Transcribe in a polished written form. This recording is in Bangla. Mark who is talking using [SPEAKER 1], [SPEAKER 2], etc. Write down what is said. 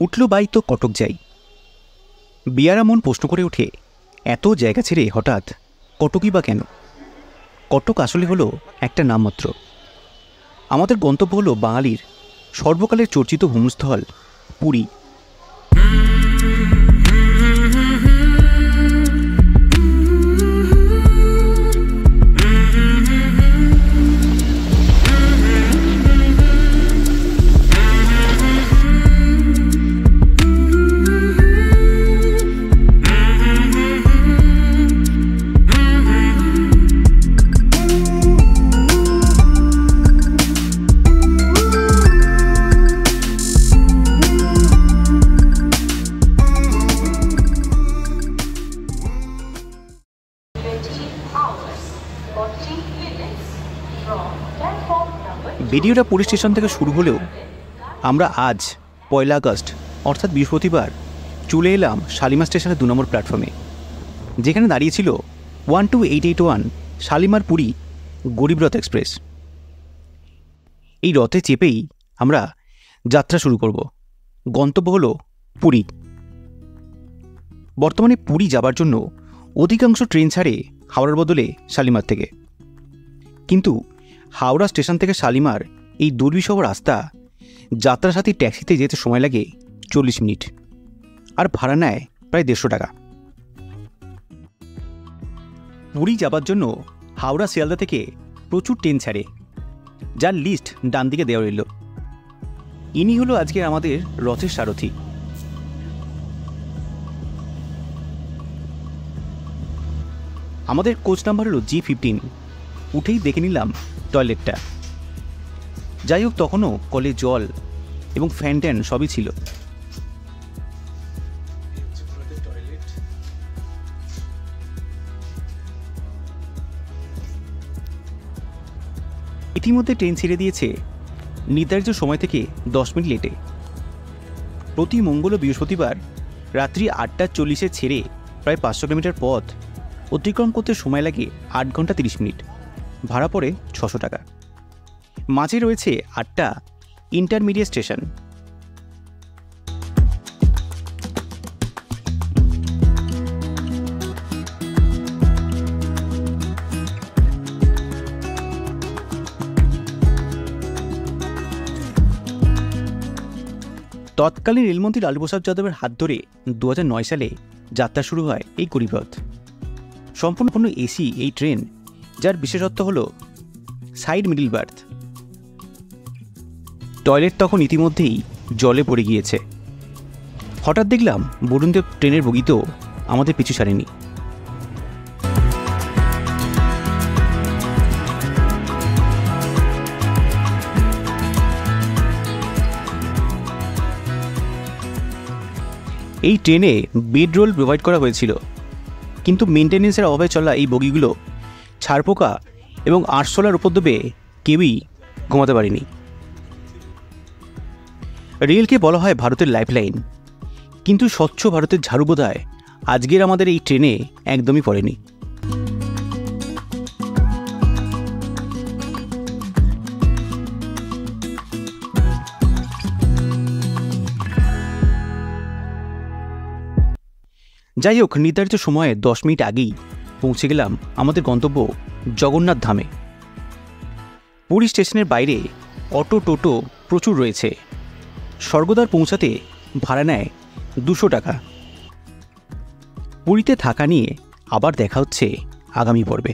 [SPEAKER 1] উঠল বাইক তো কটক যাই। বিয়ারা মন প্রশ্ন করে ওঠে, এত জায়গা ছেড়ে হঠাৎ কটকই বা কেন? কটক আসলে হলো একটা নামমাত্র। আমাদের গন্তব্য হলো বাঙালির সর্বকালের চর্চিত ভ্রমণস্থল পুরী। ভিডিওটা পুরী স্টেশন থেকে শুরু হলেও আমরা আজ 1 আগস্ট অর্থাৎ বৃহস্পতিবার চলে এলাম শালিমার স্টেশনের 2 নম্বর প্ল্যাটফর্মে, যেখানে দাঁড়িয়েছিল 12881 শালিমার পুরী গরিবরথ এক্সপ্রেস। এই রথে চেপেই আমরা যাত্রা শুরু করব। গন্তব্য হলো পুরী। বর্তমানে পুরী যাবার জন্য অধিকাংশ ট্রেন ছাড়ে হাওড়ার বদলে শালিমার থেকে, কিন্তু হাওড়া স্টেশন থেকে শালিমার এই দুর্বিষহ রাস্তা যাত্রাসাথী ট্যাক্সিতে যেতে সময় লাগে 40 মিনিট, আর ভাড়া নেয় প্রায় 150 টাকা। পুরী যাবার জন্য হাওড়া শিয়ালদা থেকে প্রচুর ট্রেন ছাড়ে, যার লিস্ট ডান দিকে দেওয়া রইল। ইনি হলো আজকে আমাদের রথের সারথি। আমাদের কোচ নাম্বার হলো G15। উঠেই দেখে নিলাম টয়লেটটা। যাই হোক, তখনও কলে জল এবং ফ্যান ট্যান সবই ছিল। ইতিমধ্যে ট্রেন ছেড়ে দিয়েছে নির্ধারিত সময় থেকে 10 মিনিট লেটে। প্রতি মঙ্গল ও বৃহস্পতিবার রাত্রি 8:40 ছেড়ে প্রায় 500 কিলোমিটার পথ অতিক্রম করতে সময় লাগে 8 ঘন্টা 30 মিনিট। ভাড়া পড়ে 600 টাকা। মাঝে রয়েছে 8টা ইন্টারমিডিয়েট স্টেশন। তৎকালীন রেলমন্ত্রী লালু প্রসাদ যাদবের হাত ধরে 2009 সালে যাত্রা শুরু হয় এই গরিবরথ। সম্পূর্ণ এসি এই ট্রেন, যার বিশেষত্ব হলো সাইড মিডল বার্থ। টয়লেট তখন ইতিমধ্যেই জলে পড়ে গিয়েছে। হঠাৎ দেখলাম বরুণদেব ট্রেনের বগিতেও আমাদের পিছু ছাড়েনি। এই ট্রেনে বেড রোল প্রোভাইড করা হয়েছিল, কিন্তু মেনটেন্যান্সের অভাবে চলা এই বগিগুলো ছারপোকা এবং আরশোলার উপদ্রবে কেউই ঘুমাতে পারেনি। রেলকে বলা হয় ভারতের লাইফলাইন, কিন্তু স্বচ্ছ ভারতের ঝাড়ু বোধহয় আজকের আমাদের এই ট্রেনে একদমই পড়েনি। যাই হোক, নির্ধারিত সময়ে 10 মিনিট আগেই পৌঁছে গেলাম আমাদের গন্তব্য জগন্নাথ ধামে। পুরী স্টেশনের বাইরে অটো টোটো প্রচুর রয়েছে। স্বর্গদ্বার পৌঁছাতে ভাড়া নেয় 200 টাকা। পুরীতে থাকা নিয়ে আবার দেখা হচ্ছে আগামী পর্বে।